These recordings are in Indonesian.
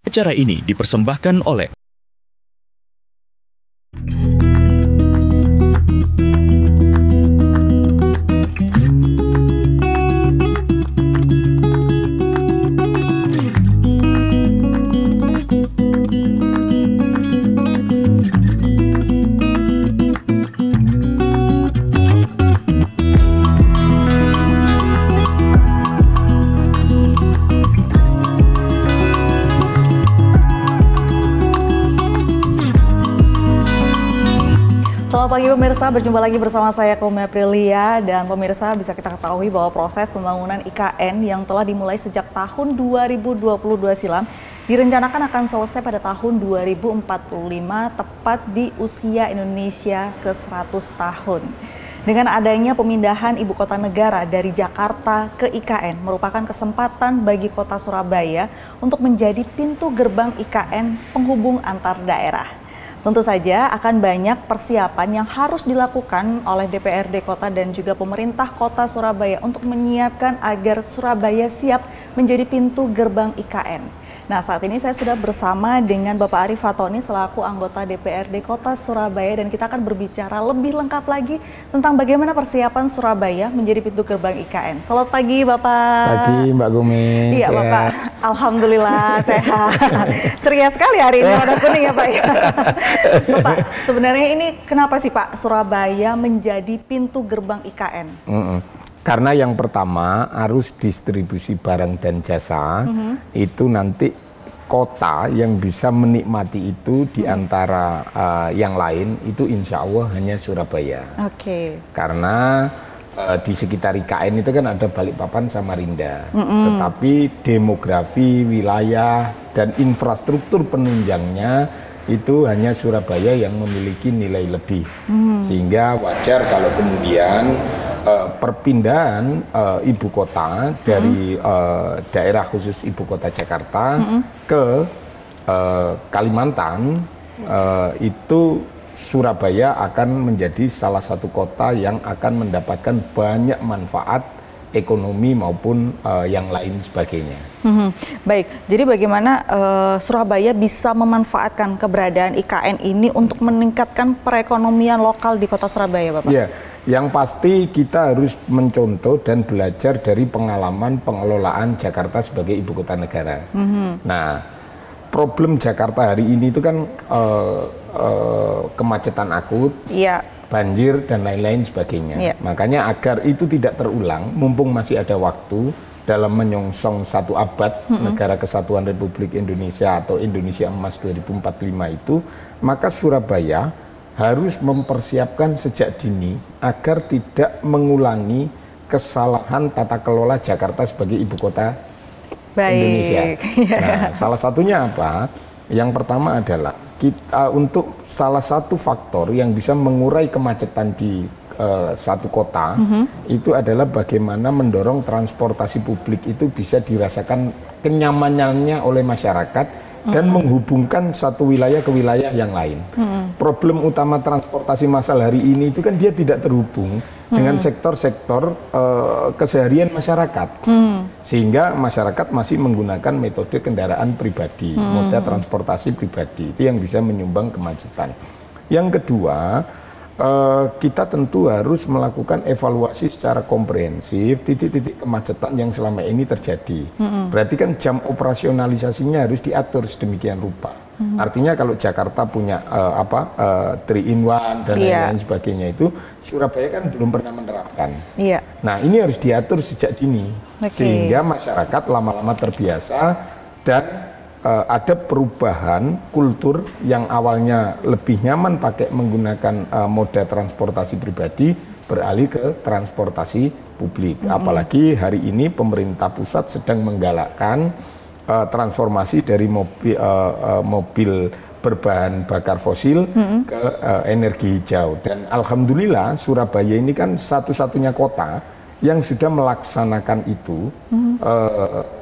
Acara ini dipersembahkan oleh Selamat pagi pemirsa, berjumpa lagi bersama saya Kome Aprilia. Dan pemirsa, bisa kita ketahui bahwa proses pembangunan IKN yang telah dimulai sejak tahun 2022 silam direncanakan akan selesai pada tahun 2045, tepat di usia Indonesia ke-100 tahun. Dengan adanya pemindahan ibu kota negara dari Jakarta ke IKN merupakan kesempatan bagi kota Surabaya untuk menjadi pintu gerbang IKN penghubung antar daerah. Tentu saja akan banyak persiapan yang harus dilakukan oleh DPRD Kota dan juga pemerintah Kota Surabaya untuk menyiapkan agar Surabaya siap menjadi pintu gerbang IKN. Nah, saat ini saya sudah bersama dengan Bapak Arif Fatoni selaku anggota DPRD Kota Surabaya dan kita akan berbicara lebih lengkap lagi tentang bagaimana persiapan Surabaya menjadi pintu gerbang IKN. Selamat pagi Bapak. Pagi Mbak Gumi. Iya Bapak, alhamdulillah sehat. Ceria sekali hari ini, warna kuning ya Pak. Bapak, sebenarnya ini kenapa sih Pak Surabaya menjadi pintu gerbang IKN? Karena yang pertama arus distribusi barang dan jasa itu nanti kota yang bisa menikmati itu di antara yang lain itu insya Allah hanya Surabaya. Karena di sekitar IKN itu kan ada Balikpapan, Samarinda. Tetapi demografi wilayah dan infrastruktur penunjangnya itu hanya Surabaya yang memiliki nilai lebih. Sehingga wajar kalau kemudian perpindahan ibu kota dari daerah khusus ibu kota Jakarta ke Kalimantan itu Surabaya akan menjadi salah satu kota yang akan mendapatkan banyak manfaat ekonomi maupun yang lain sebagainya. Baik, jadi bagaimana Surabaya bisa memanfaatkan keberadaan IKN ini untuk meningkatkan perekonomian lokal di kota Surabaya, Bapak? Ya, yang pasti kita harus mencontoh dan belajar dari pengalaman pengelolaan Jakarta sebagai ibu kota negara. Nah, problem Jakarta hari ini itu kan kemacetan akut, banjir dan lain-lain sebagainya. Makanya agar itu tidak terulang, mumpung masih ada waktu dalam menyongsong 1 abad Negara Kesatuan Republik Indonesia atau Indonesia Emas 2045 itu, maka Surabaya harus mempersiapkan sejak dini agar tidak mengulangi kesalahan tata kelola Jakarta sebagai ibu kota Indonesia. Nah, salah satunya apa? Yang pertama adalah kita untuk salah satu faktor yang bisa mengurai kemacetan di satu kota itu adalah bagaimana mendorong transportasi publik itu bisa dirasakan kenyamanannya oleh masyarakat dan menghubungkan satu wilayah ke wilayah yang lain. Problem utama transportasi massal hari ini itu kan dia tidak terhubung dengan sektor-sektor keseharian masyarakat. Sehingga masyarakat masih menggunakan metode kendaraan pribadi, moda transportasi pribadi. Itu yang bisa menyumbang kemacetan. Yang kedua, kita tentu harus melakukan evaluasi secara komprehensif titik-titik kemacetan yang selama ini terjadi. Berarti kan jam operasionalisasinya harus diatur sedemikian rupa. Artinya kalau Jakarta punya 3-in-1 dan lain-lain sebagainya itu, Surabaya kan belum pernah menerapkan. Nah, ini harus diatur sejak dini sehingga masyarakat lama-lama terbiasa dan ada perubahan kultur yang awalnya lebih nyaman pakai menggunakan moda transportasi pribadi beralih ke transportasi publik. Apalagi hari ini pemerintah pusat sedang menggalakkan transformasi dari mobil berbahan bakar fosil ke energi hijau. Dan alhamdulillah Surabaya ini kan satu-satunya kota yang sudah melaksanakan itu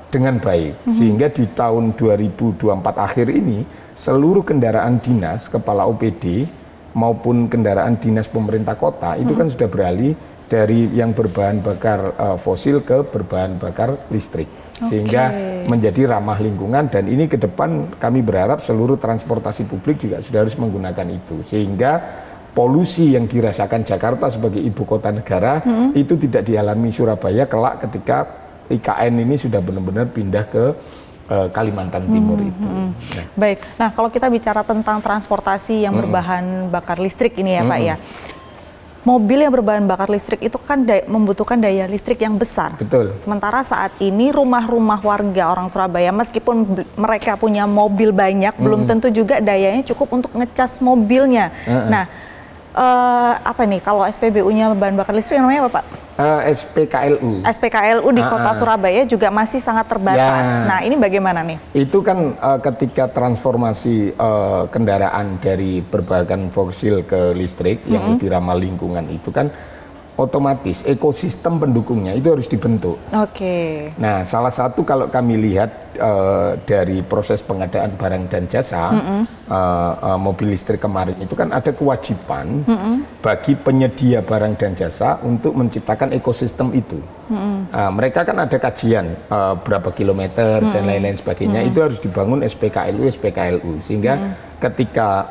dengan baik, sehingga di tahun 2024 akhir ini seluruh kendaraan dinas kepala OPD maupun kendaraan dinas pemerintah kota itu kan sudah beralih dari yang berbahan bakar fosil ke berbahan bakar listrik. sehingga menjadi ramah lingkungan. Dan ini ke depan kami berharap seluruh transportasi publik juga sudah harus menggunakan itu, sehingga polusi yang dirasakan Jakarta sebagai ibu kota negara itu tidak dialami Surabaya kelak ketika IKN ini sudah benar-benar pindah ke Kalimantan Timur itu. Nah. Baik, nah kalau kita bicara tentang transportasi yang berbahan bakar listrik ini ya Pak ya, mobil yang berbahan bakar listrik itu kan membutuhkan daya listrik yang besar. Betul. Sementara saat ini rumah-rumah warga orang Surabaya, meskipun mereka punya mobil banyak, belum tentu juga dayanya cukup untuk ngecas mobilnya. Nah, apa nih kalau SPBU-nya bahan bakar listrik namanya apa Pak? SPKLU. SPKLU di kota Surabaya juga masih sangat terbatas. Nah, ini bagaimana nih? Itu kan ketika transformasi kendaraan dari berbahan fosil ke listrik yang lebih ramah lingkungan itu kan otomatis ekosistem pendukungnya itu harus dibentuk. Nah, salah satu kalau kami lihat dari proses pengadaan barang dan jasa mobil listrik kemarin itu kan ada kewajiban bagi penyedia barang dan jasa untuk menciptakan ekosistem itu. Mereka kan ada kajian berapa kilometer dan lain-lain sebagainya, itu harus dibangun SPKLU sehingga ketika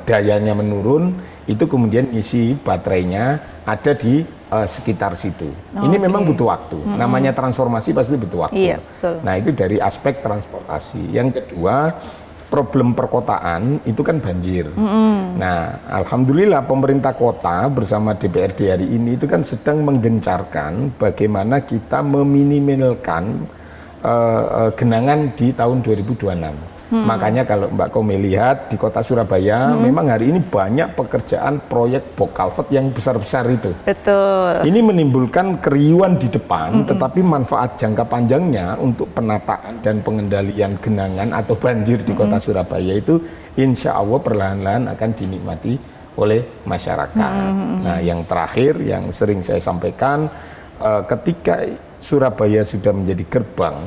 dayanya menurun itu kemudian isi baterainya ada di sekitar situ. Ini memang butuh waktu. Namanya transformasi pasti butuh waktu. Iya, betul. Nah, itu dari aspek transportasi. Yang kedua, problem perkotaan itu kan banjir. Nah, alhamdulillah pemerintah kota bersama DPRD hari ini itu kan sedang menggencarkan bagaimana kita meminimalkan genangan di tahun 2026. Makanya kalau Mbak Kome lihat di kota Surabaya memang hari ini banyak pekerjaan proyek box culvert yang besar-besar itu. Betul. Ini menimbulkan keriuhan di depan, tetapi manfaat jangka panjangnya untuk penataan dan pengendalian genangan atau banjir di kota Surabaya itu insya Allah perlahan-lahan akan dinikmati oleh masyarakat. Nah, yang terakhir yang sering saya sampaikan, ketika Surabaya sudah menjadi gerbang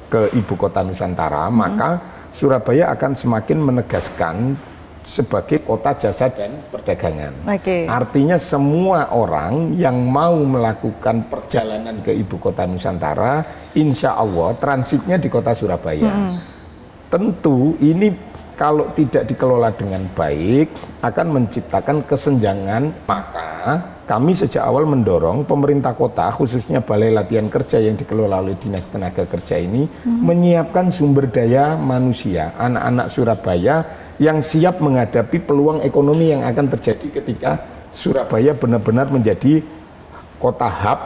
ke ibu kota Nusantara, maka Surabaya akan semakin menegaskan sebagai kota jasa dan perdagangan. Artinya semua orang yang mau melakukan perjalanan ke ibu kota Nusantara, insya Allah transitnya di kota Surabaya. Tentu ini kalau tidak dikelola dengan baik akan menciptakan kesenjangan. Maka kami sejak awal mendorong pemerintah kota, khususnya Balai Latihan Kerja yang dikelola oleh Dinas Tenaga Kerja ini, menyiapkan sumber daya manusia, anak-anak Surabaya yang siap menghadapi peluang ekonomi yang akan terjadi ketika Surabaya benar-benar menjadi kota hub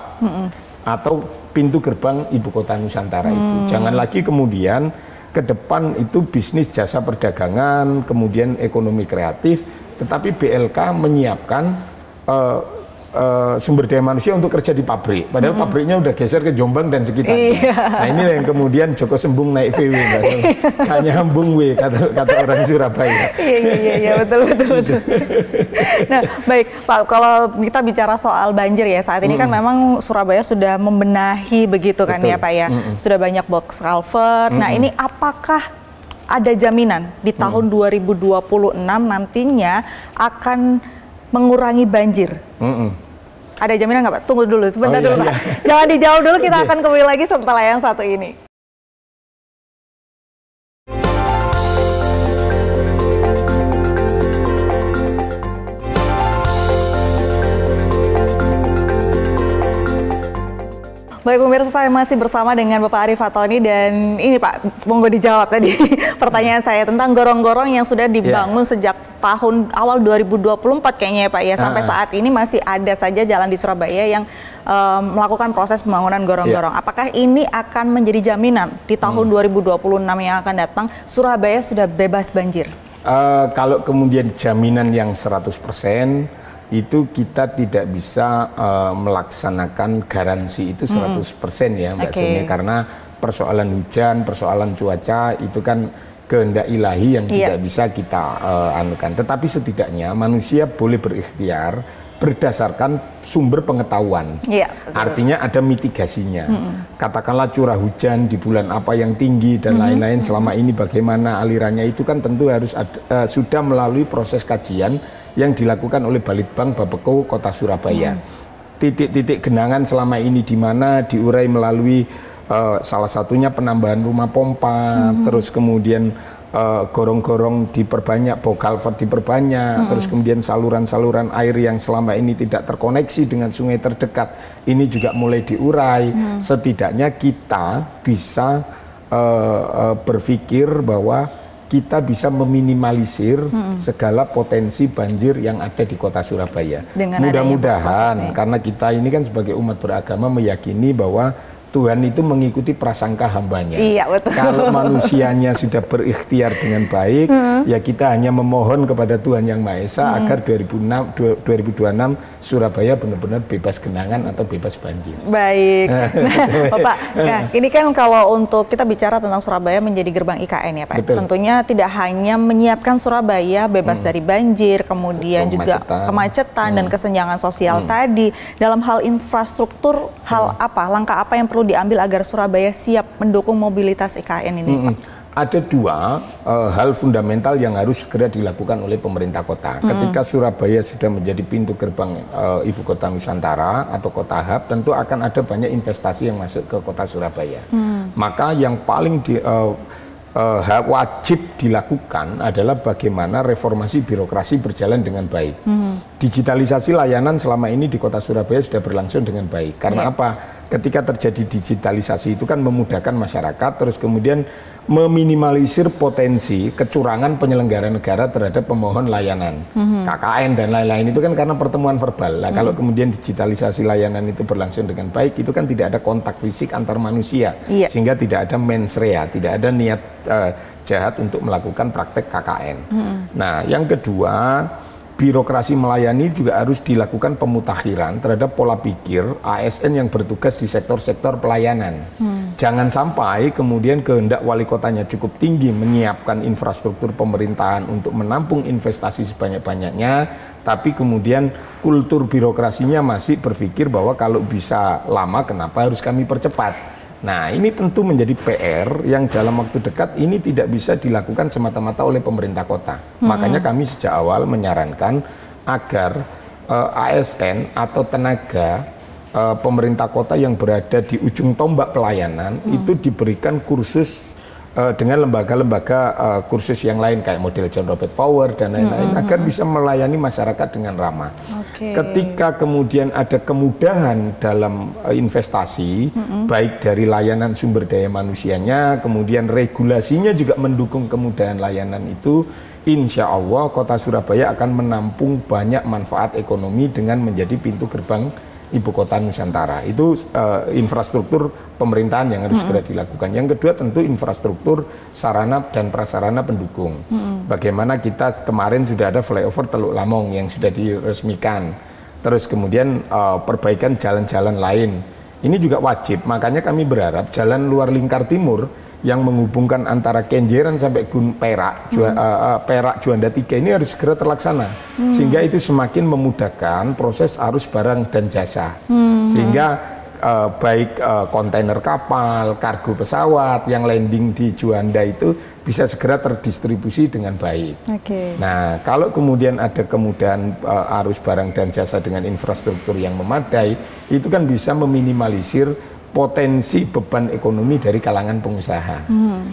atau pintu gerbang ibu kota Nusantara itu. Jangan lagi kemudian ke depan itu bisnis jasa perdagangan, kemudian ekonomi kreatif, tetapi BLK menyiapkan sumber daya manusia untuk kerja di pabrik, padahal pabriknya udah geser ke Jombang dan sekitarnya. Nah, ini yang kemudian Joko Sembung naik VW, hanya hambung W kata orang Surabaya. Iya, betul. Nah, baik Pak, kalau kita bicara soal banjir ya, saat ini kan memang Surabaya sudah membenahi begitu kan ya Pak ya, sudah banyak box culvert. Nah, ini apakah ada jaminan di tahun 2026 nantinya akan mengurangi banjir? Ada jaminan nggak Pak? Tunggu dulu, sebentar dulu Pak. Jangan dijawab dulu, kita akan kembali lagi setelah yang satu ini. Baik pemirsa, saya masih bersama dengan Bapak Arief Fatoni dan ini Pak, monggo dijawab tadi pertanyaan saya tentang gorong-gorong yang sudah dibangun sejak tahun awal 2024 kayaknya ya Pak ya, sampai saat ini masih ada saja jalan di Surabaya yang melakukan proses pembangunan gorong-gorong. Apakah ini akan menjadi jaminan di tahun 2026 yang akan datang Surabaya sudah bebas banjir? Kalau kemudian jaminan yang 100%, itu kita tidak bisa melaksanakan garansi itu 100% ya Mbak Suni, karena persoalan hujan, persoalan cuaca itu kan kehendak ilahi yang tidak bisa kita anukan. Tetapi setidaknya manusia boleh berikhtiar berdasarkan sumber pengetahuan. Artinya ada mitigasinya. Katakanlah curah hujan di bulan apa yang tinggi dan lain-lain, selama ini bagaimana alirannya, itu kan tentu harus sudah melalui proses kajian yang dilakukan oleh Balitbang Bapeko Kota Surabaya. Titik-titik genangan selama ini di mana diurai melalui salah satunya penambahan rumah pompa, terus kemudian gorong-gorong diperbanyak, bow culvert diperbanyak, terus kemudian saluran-saluran air yang selama ini tidak terkoneksi dengan sungai terdekat, ini juga mulai diurai. Setidaknya kita bisa berpikir bahwa kita bisa meminimalisir segala potensi banjir yang ada di kota Surabaya. Mudah-mudahan, karena kita ini kan sebagai umat beragama meyakini bahwa Tuhan itu mengikuti prasangka hambanya. Iya, betul. Kalau manusianya sudah berikhtiar dengan baik, ya kita hanya memohon kepada Tuhan Yang Maha Esa agar 2026 Surabaya benar-benar bebas genangan atau bebas banjir. Baik. Nah, Bapak, nah, ini kan kalau untuk kita bicara tentang Surabaya menjadi gerbang IKN ya Pak. Betul. Tentunya tidak hanya menyiapkan Surabaya bebas dari banjir, kemudian juga kemacetan dan kesenjangan sosial tadi. Dalam hal infrastruktur, langkah apa yang perlu diambil agar Surabaya siap mendukung mobilitas IKN ini, Pak? Ada dua hal fundamental yang harus segera dilakukan oleh pemerintah kota. Ketika Surabaya sudah menjadi pintu gerbang ibu kota Nusantara atau kota hub, tentu akan ada banyak investasi yang masuk ke kota Surabaya. Maka yang paling wajib dilakukan adalah bagaimana reformasi birokrasi berjalan dengan baik. Digitalisasi layanan selama ini di kota Surabaya sudah berlangsung dengan baik. Karena apa? Ketika terjadi digitalisasi itu kan memudahkan masyarakat, terus kemudian meminimalisir potensi kecurangan penyelenggara negara terhadap pemohon layanan, KKN dan lain-lain itu kan karena pertemuan verbal. Nah, kalau kemudian digitalisasi layanan itu berlangsung dengan baik, itu kan tidak ada kontak fisik antar manusia, sehingga tidak ada mens rea, tidak ada niat jahat untuk melakukan praktek KKN. Nah, yang kedua, birokrasi melayani juga harus dilakukan pemutakhiran terhadap pola pikir ASN yang bertugas di sektor-sektor pelayanan. Jangan sampai kemudian kehendak wali kotanya cukup tinggi menyiapkan infrastruktur pemerintahan untuk menampung investasi sebanyak-banyaknya, tapi kemudian kultur birokrasinya masih berpikir bahwa kalau bisa lama kenapa harus kami percepat. Nah, ini tentu menjadi PR yang dalam waktu dekat ini tidak bisa dilakukan semata-mata oleh pemerintah kota. Makanya kami sejak awal menyarankan agar ASN atau tenaga pemerintah kota yang berada di ujung tombak pelayanan itu diberikan kursus dengan lembaga-lembaga kursus yang lain kayak model John Robert Power dan lain-lain agar bisa melayani masyarakat dengan ramah. Ketika kemudian ada kemudahan dalam investasi, baik dari layanan sumber daya manusianya, kemudian regulasinya juga mendukung kemudahan layanan itu, insya Allah kota Surabaya akan menampung banyak manfaat ekonomi dengan menjadi pintu gerbang ibu kota Nusantara. Itu infrastruktur pemerintahan yang harus segera dilakukan. Yang kedua tentu infrastruktur sarana dan prasarana pendukung. Bagaimana kita kemarin sudah ada flyover Teluk Lamong yang sudah diresmikan. Terus kemudian perbaikan jalan-jalan lain. Ini juga wajib. Makanya kami berharap jalan luar lingkar timur yang menghubungkan antara Kenjeran sampai Gun Perak, Perak Juanda 3 ini harus segera terlaksana. Sehingga itu semakin memudahkan proses arus barang dan jasa. Sehingga baik kontainer kapal, kargo pesawat yang landing di Juanda itu bisa segera terdistribusi dengan baik. Nah, kalau kemudian ada kemudahan arus barang dan jasa dengan infrastruktur yang memadai, itu kan bisa meminimalisir potensi beban ekonomi dari kalangan pengusaha.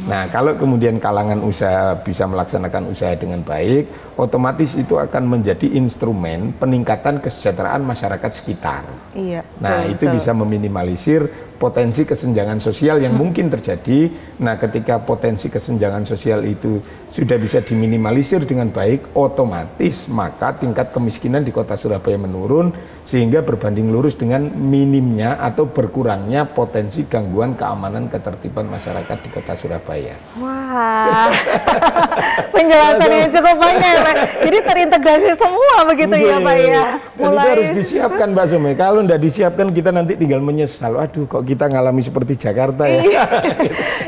Nah, kalau kemudian kalangan usaha bisa melaksanakan usaha dengan baik, otomatis itu akan menjadi instrumen peningkatan kesejahteraan masyarakat sekitar. Nah, itu bisa meminimalisir potensi kesenjangan sosial yang mungkin terjadi. Nah, ketika potensi kesenjangan sosial itu sudah bisa diminimalisir dengan baik, otomatis maka tingkat kemiskinan di kota Surabaya menurun, sehingga berbanding lurus dengan minimnya atau berkurangnya potensi gangguan keamanan ketertiban masyarakat di kota Surabaya. Wah, penjelasannya cukup banyak, Pak. Jadi terintegrasi semua begitu ya, Pak ya. Mulai itu harus disiapkan, Mbak Sume. Kalau tidak disiapkan kita nanti tinggal menyesal. Aduh, kok kita ngalami seperti Jakarta ya.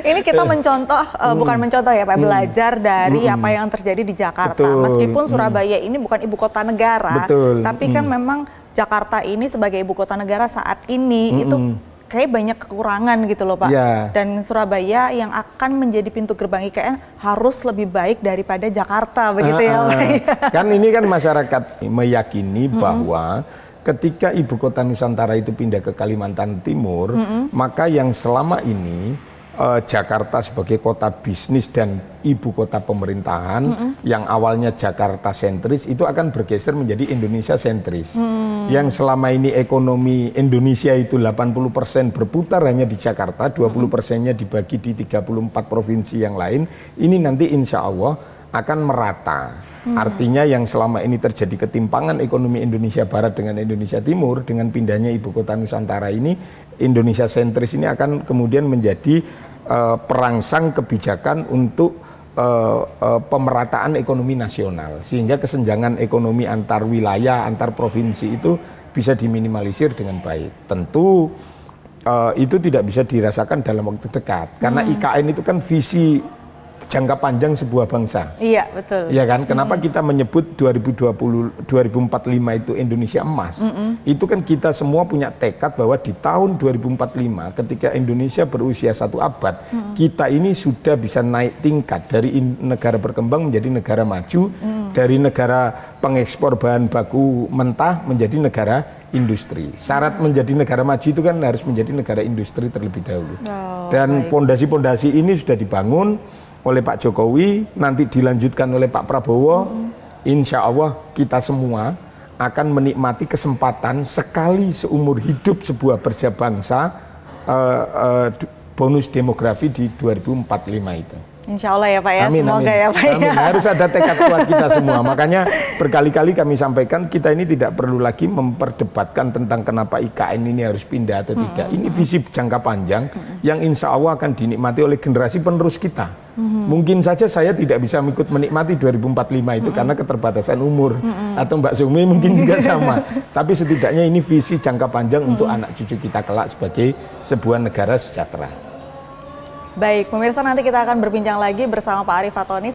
Ini kita mencontoh, bukan mencontoh ya Pak, belajar dari apa yang terjadi di Jakarta. Meskipun Surabaya ini bukan ibu kota negara, tapi kan memang Jakarta ini sebagai ibu kota negara saat ini itu kayak banyak kekurangan gitu loh Pak. Dan Surabaya yang akan menjadi pintu gerbang IKN harus lebih baik daripada Jakarta begitu ya Pak. Kan ini kan masyarakat meyakini bahwa ketika ibu kota Nusantara itu pindah ke Kalimantan Timur, maka yang selama ini Jakarta sebagai kota bisnis dan ibu kota pemerintahan yang awalnya Jakarta sentris itu akan bergeser menjadi Indonesia sentris. Yang selama ini ekonomi Indonesia itu 80% berputar hanya di Jakarta, 20%-nya dibagi di 34 provinsi yang lain, ini nanti insya Allah akan merata. Artinya yang selama ini terjadi ketimpangan ekonomi Indonesia Barat dengan Indonesia Timur, dengan pindahnya ibu kota Nusantara ini, Indonesia sentris ini akan kemudian menjadi perangsang kebijakan untuk pemerataan ekonomi nasional, sehingga kesenjangan ekonomi antar wilayah, antar provinsi itu bisa diminimalisir dengan baik. Tentu itu tidak bisa dirasakan dalam waktu dekat, karena IKN itu kan visi jangka panjang sebuah bangsa. Iya, betul. Iya kan? Kenapa kita menyebut 2045 itu Indonesia emas? Itu kan kita semua punya tekad bahwa di tahun 2045 ketika Indonesia berusia 1 abad, kita ini sudah bisa naik tingkat dari negara berkembang menjadi negara maju, dari negara pengekspor bahan baku mentah menjadi negara industri. Syarat menjadi negara maju itu kan harus menjadi negara industri terlebih dahulu. Dan pondasi-pondasi ini sudah dibangun oleh Pak Jokowi, nanti dilanjutkan oleh Pak Prabowo. Insya Allah kita semua akan menikmati kesempatan sekali seumur hidup sebuah bangsa bonus demografi di 2045 itu. Insya Allah ya Pak ya, amin, semoga amin. ya Pak amin. ya. Harus ada tekad kuat kita semua. Makanya berkali-kali kami sampaikan kita ini tidak perlu lagi memperdebatkan tentang kenapa IKN ini harus pindah atau tidak. Ini visi jangka panjang yang insya Allah akan dinikmati oleh generasi penerus kita. Mungkin saja saya tidak bisa ikut menikmati 2045 itu karena keterbatasan umur. Atau Mbak Sumi mungkin juga sama. Tapi setidaknya ini visi jangka panjang untuk anak cucu kita kelak sebagai sebuah negara sejahtera. Baik, pemirsa, nanti kita akan berbincang lagi bersama Pak Arief Fatoni.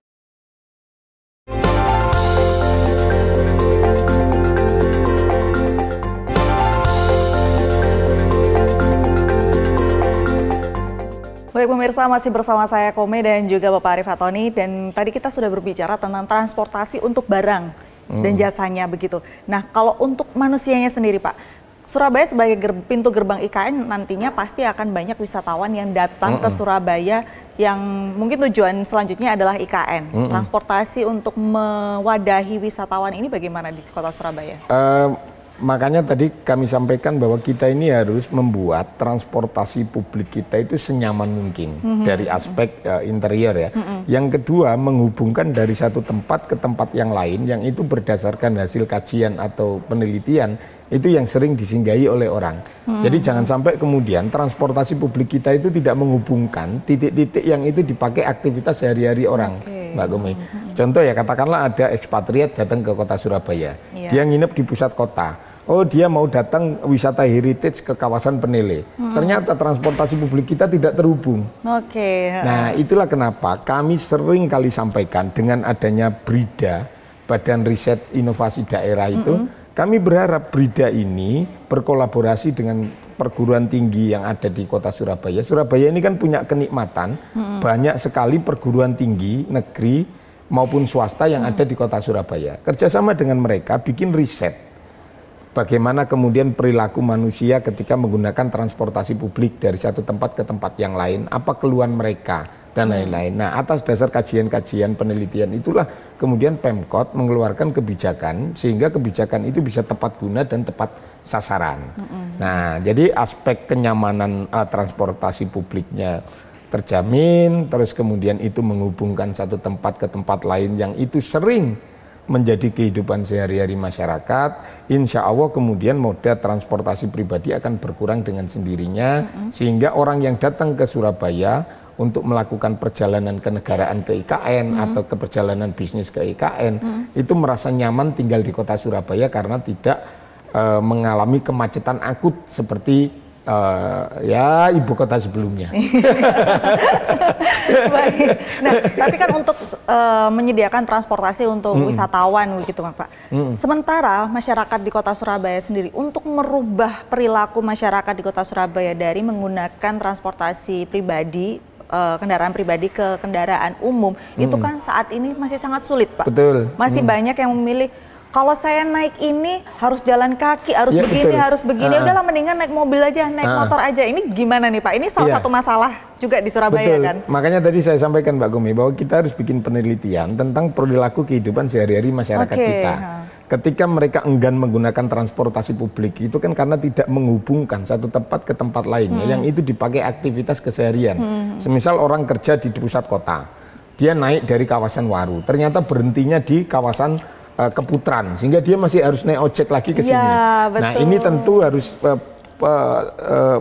Baik pemirsa, masih bersama saya Kome dan juga Bapak Arief Fatoni, dan tadi kita sudah berbicara tentang transportasi untuk barang dan jasanya begitu. Nah, kalau untuk manusianya sendiri Pak, Surabaya sebagai pintu gerbang IKN nantinya pasti akan banyak wisatawan yang datang ke Surabaya yang mungkin tujuan selanjutnya adalah IKN. Transportasi untuk mewadahi wisatawan ini bagaimana di kota Surabaya? Makanya tadi kami sampaikan bahwa kita ini harus membuat transportasi publik kita itu senyaman mungkin dari aspek interior ya. Yang kedua, menghubungkan dari satu tempat ke tempat yang lain yang itu berdasarkan hasil kajian atau penelitian itu yang sering disinggahi oleh orang. Jadi jangan sampai kemudian transportasi publik kita itu tidak menghubungkan titik-titik yang itu dipakai aktivitas sehari-hari orang, Mbak Gumi. Contoh ya, katakanlah ada ekspatriat datang ke kota Surabaya, dia nginep di pusat kota. Oh, dia mau datang wisata heritage ke kawasan Penele. Ternyata transportasi publik kita tidak terhubung. Nah, itulah kenapa kami sering kali sampaikan dengan adanya BRIDA, Badan Riset Inovasi Daerah itu, kami berharap BRIDA ini berkolaborasi dengan perguruan tinggi yang ada di kota Surabaya. Surabaya ini kan punya kenikmatan, banyak sekali perguruan tinggi negeri maupun swasta yang ada di kota Surabaya. Kerjasama dengan mereka bikin riset. Bagaimana kemudian perilaku manusia ketika menggunakan transportasi publik dari satu tempat ke tempat yang lain, apa keluhan mereka, dan lain-lain. Nah, atas dasar kajian-kajian penelitian itulah kemudian Pemkot mengeluarkan kebijakan, sehingga kebijakan itu bisa tepat guna dan tepat sasaran. Nah, jadi aspek kenyamanan transportasi publiknya terjamin, terus kemudian itu menghubungkan satu tempat ke tempat lain yang itu sering menjadi kehidupan sehari-hari masyarakat. Insya Allah kemudian moda transportasi pribadi akan berkurang dengan sendirinya, sehingga orang yang datang ke Surabaya untuk melakukan perjalanan kenegaraan ke IKN atau ke perjalanan bisnis ke IKN itu merasa nyaman tinggal di kota Surabaya karena tidak mengalami kemacetan akut seperti ya ibu kota sebelumnya. Baik. Nah, tapi kan untuk menyediakan transportasi untuk wisatawan gitu kan Pak. Sementara masyarakat di kota Surabaya sendiri untuk merubah perilaku masyarakat di kota Surabaya dari menggunakan transportasi pribadi, kendaraan pribadi ke kendaraan umum, itu kan saat ini masih sangat sulit Pak. Betul. Masih banyak yang memilih, kalau saya naik ini harus jalan kaki, harus begini, betul. Harus begini, udahlah mendingan naik mobil aja, naik motor aja. Ini gimana nih Pak? Ini salah satu masalah juga di Surabaya, betul. Kan? Makanya tadi saya sampaikan Mbak Gumi bahwa kita harus bikin penelitian tentang perilaku kehidupan sehari-hari masyarakat kita. Ketika mereka enggan menggunakan transportasi publik itu kan karena tidak menghubungkan satu tempat ke tempat lainnya yang itu dipakai aktivitas keseharian. Semisal orang kerja di pusat kota, dia naik dari kawasan Waru, ternyata berhentinya di kawasan Keputaran, sehingga dia masih harus naik ojek lagi ke sini. Ya, nah ini tentu harus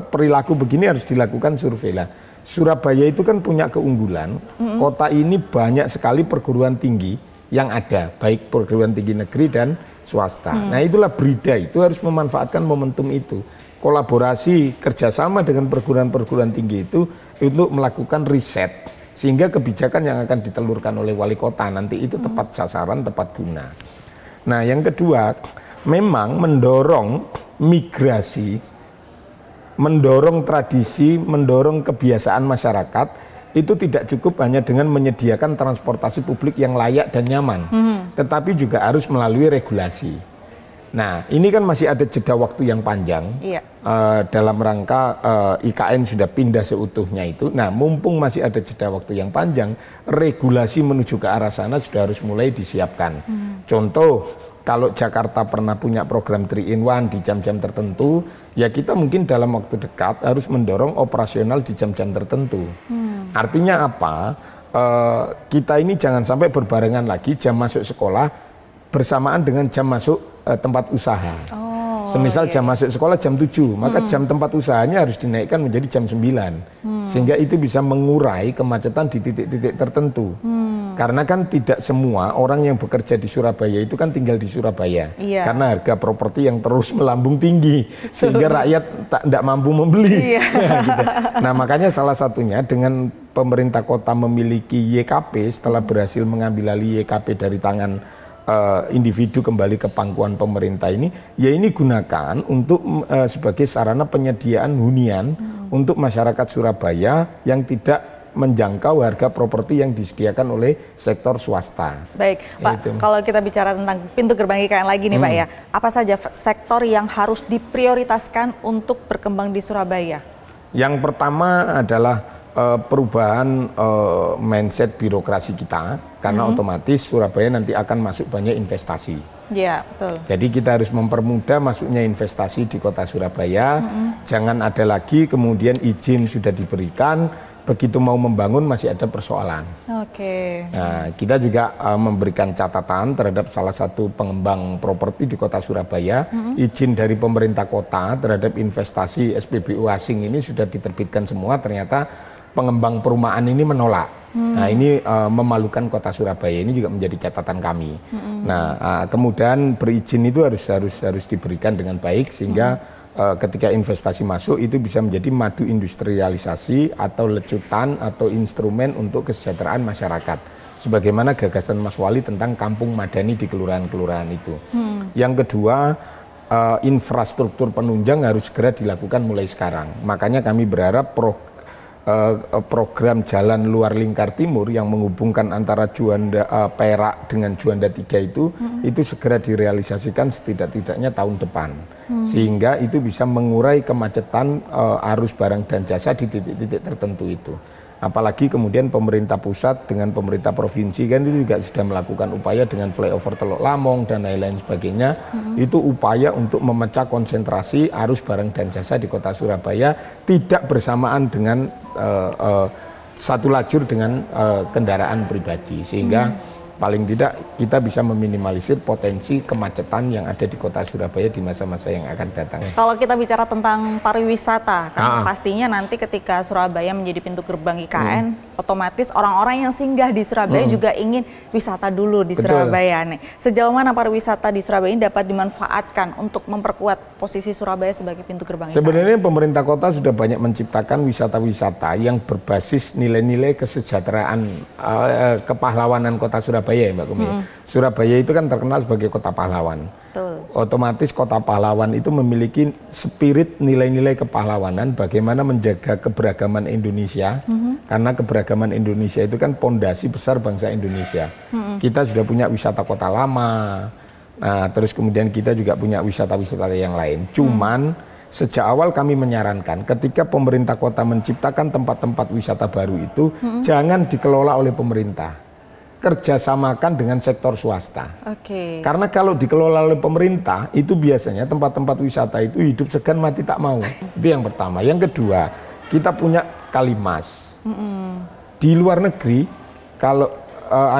perilaku begini harus dilakukan survei lah. Surabaya itu kan punya keunggulan, kota ini banyak sekali perguruan tinggi yang ada, baik perguruan tinggi negeri dan swasta. Nah itulah Brida itu harus memanfaatkan momentum itu, kolaborasi kerjasama dengan perguruan-perguruan tinggi itu untuk melakukan riset, sehingga kebijakan yang akan ditelurkan oleh wali kota nanti itu tepat sasaran, tepat guna. Nah yang kedua, memang mendorong migrasi, mendorong tradisi, mendorong kebiasaan masyarakat, itu tidak cukup hanya dengan menyediakan transportasi publik yang layak dan nyaman, tetapi juga harus melalui regulasi. Nah ini kan masih ada jeda waktu yang panjang, dalam rangka IKN sudah pindah seutuhnya itu. Nah mumpung masih ada jeda waktu yang panjang, regulasi menuju ke arah sana sudah harus mulai disiapkan. Contoh, kalau Jakarta pernah punya program 3-in-1 di jam-jam tertentu, ya kita mungkin dalam waktu dekat harus mendorong operasional di jam-jam tertentu. Artinya apa? Kita ini jangan sampai berbarengan lagi jam masuk sekolah bersamaan dengan jam masuk tempat usaha. Semisal jam masuk sekolah jam 7, maka jam tempat usahanya harus dinaikkan menjadi jam 9. Sehingga itu bisa mengurai kemacetan di titik-titik tertentu. Karena kan tidak semua orang yang bekerja di Surabaya itu kan tinggal di Surabaya. Karena harga properti yang terus melambung tinggi, sehingga rakyat tidak mampu membeli. Gitu. Nah makanya salah satunya dengan pemerintah kota memiliki YKP setelah berhasil mengambil alih YKP dari tangan individu kembali ke pangkuan pemerintah ini, ya ini gunakan untuk sebagai sarana penyediaan hunian untuk masyarakat Surabaya yang tidak menjangkau harga properti yang disediakan oleh sektor swasta. Baik, Pak, itu. Kalau kita bicara tentang pintu gerbang IKN lagi nih Pak ya, apa saja sektor yang harus diprioritaskan untuk berkembang di Surabaya? Yang pertama adalah perubahan mindset birokrasi kita, karena otomatis Surabaya nanti akan masuk banyak investasi. Iya, betul. Jadi kita harus mempermudah masuknya investasi di kota Surabaya. Jangan ada lagi kemudian izin sudah diberikan, begitu mau membangun masih ada persoalan. Nah, kita juga memberikan catatan terhadap salah satu pengembang properti di kota Surabaya, izin dari pemerintah kota terhadap investasi SPBU asing ini sudah diterbitkan semua, ternyata pengembang perumahan ini menolak. Nah ini memalukan kota Surabaya, ini juga menjadi catatan kami. Nah kemudian berizin itu harus diberikan dengan baik, sehingga ketika investasi masuk itu bisa menjadi madu industrialisasi atau lecutan atau instrumen untuk kesejahteraan masyarakat. Sebagaimana gagasan Mas Wali tentang kampung madani di kelurahan-kelurahan itu. Yang kedua, infrastruktur penunjang harus segera dilakukan mulai sekarang. Makanya kami berharap program jalan luar lingkar timur yang menghubungkan antara Juanda Perak dengan Juanda 3 itu segera direalisasikan setidak-tidaknya tahun depan, sehingga itu bisa mengurai kemacetan arus barang dan jasa di titik-titik tertentu itu. Apalagi kemudian pemerintah pusat dengan pemerintah provinsi kan itu juga sudah melakukan upaya dengan flyover Teluk Lamong dan lain-lain sebagainya. Itu upaya untuk memecah konsentrasi arus barang dan jasa di kota Surabaya, tidak bersamaan dengan satu lajur dengan kendaraan pribadi, sehingga paling tidak kita bisa meminimalisir potensi kemacetan yang ada di kota Surabaya di masa-masa yang akan datang. Kalau kita bicara tentang pariwisata, kan pastinya nanti ketika Surabaya menjadi pintu gerbang IKN, otomatis orang-orang yang singgah di Surabaya juga ingin wisata dulu di Surabaya nih. Sejauh mana pariwisata di Surabaya ini dapat dimanfaatkan untuk memperkuat posisi Surabaya sebagai pintu gerbang IKN? Sebenarnya pemerintah kota sudah banyak menciptakan wisata-wisata yang berbasis nilai-nilai kesejahteraan, kepahlawanan kota Surabaya. Ya Mbak Kumi. Surabaya itu kan terkenal sebagai kota pahlawan. Otomatis kota pahlawan itu memiliki spirit nilai-nilai kepahlawanan, bagaimana menjaga keberagaman Indonesia, karena keberagaman Indonesia itu kan pondasi besar bangsa Indonesia. Kita sudah punya wisata kota lama, Nah, terus kemudian kita juga punya wisata-wisata yang lain. Cuman sejak awal kami menyarankan ketika pemerintah kota menciptakan tempat-tempat wisata baru itu jangan dikelola oleh pemerintah, kerjasamakan dengan sektor swasta. Karena kalau dikelola oleh pemerintah itu biasanya tempat-tempat wisata itu hidup segan mati tak mau. Itu yang pertama. Yang kedua, kita punya Kalimas. Di luar negeri kalau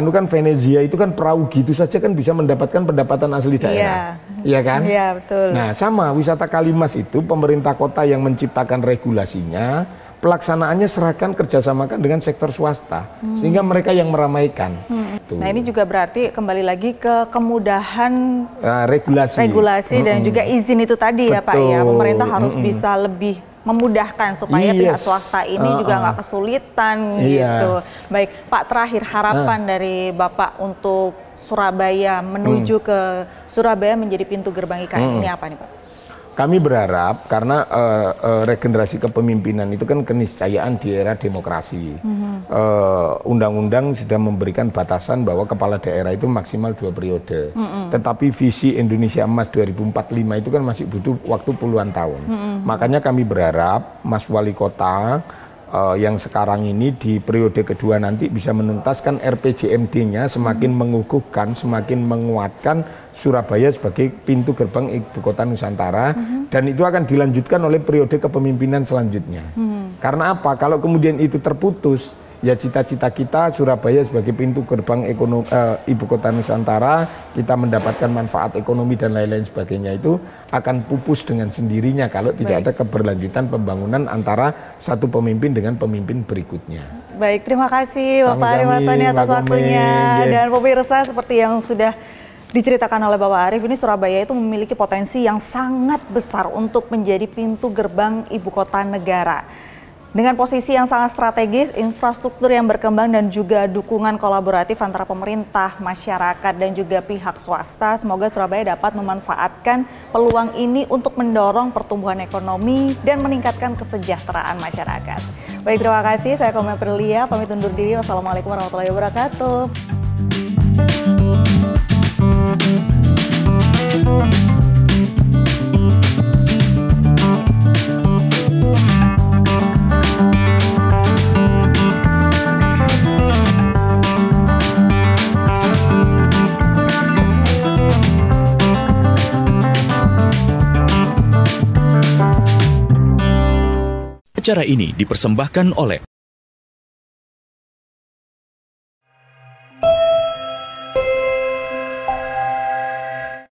kan Venezia itu kan perahu gitu saja kan bisa mendapatkan pendapatan asli daerah, iya kan? Iya, betul. Nah, sama wisata Kalimas itu pemerintah kota yang menciptakan regulasinya, pelaksanaannya serahkan kerjasamakan dengan sektor swasta, sehingga mereka yang meramaikan. Nah, ini juga berarti kembali lagi ke kemudahan regulasi dan juga izin itu tadi. Betul. Ya Pak ya, pemerintah harus bisa lebih memudahkan supaya pihak swasta ini juga nggak kesulitan gitu. Baik Pak, terakhir harapan dari Bapak untuk Surabaya menuju ke Surabaya menjadi pintu gerbang IKN ini apa nih Pak? Kami berharap karena regenerasi kepemimpinan itu kan keniscayaan di era demokrasi. Undang-undang sudah memberikan batasan bahwa kepala daerah itu maksimal 2 periode. Tetapi visi Indonesia Emas 2045 itu kan masih butuh waktu puluhan tahun. Makanya kami berharap Mas Wali Kota yang sekarang ini di periode kedua nanti bisa menuntaskan RPJMD-nya semakin mengukuhkan, semakin menguatkan Surabaya sebagai pintu gerbang Ibu Kota Nusantara, dan itu akan dilanjutkan oleh periode kepemimpinan selanjutnya. Karena apa? Kalau kemudian itu terputus, ya cita-cita kita Surabaya sebagai pintu gerbang Ibu Kota Nusantara, kita mendapatkan manfaat ekonomi dan lain-lain sebagainya itu akan pupus dengan sendirinya kalau tidak ada keberlanjutan pembangunan antara satu pemimpin dengan pemimpin berikutnya. Baik, terima kasih Bapak Arif Watani atas waktunya. Dan pemirsa, seperti yang sudah diceritakan oleh Bapak Arif, ini Surabaya itu memiliki potensi yang sangat besar untuk menjadi pintu gerbang ibu kota negara. Dengan posisi yang sangat strategis, infrastruktur yang berkembang dan juga dukungan kolaboratif antara pemerintah, masyarakat dan juga pihak swasta, semoga Surabaya dapat memanfaatkan peluang ini untuk mendorong pertumbuhan ekonomi dan meningkatkan kesejahteraan masyarakat. Baik, terima kasih. Saya Komia Prilia, pamit undur diri. Wassalamualaikum warahmatullahi wabarakatuh. Acara ini dipersembahkan oleh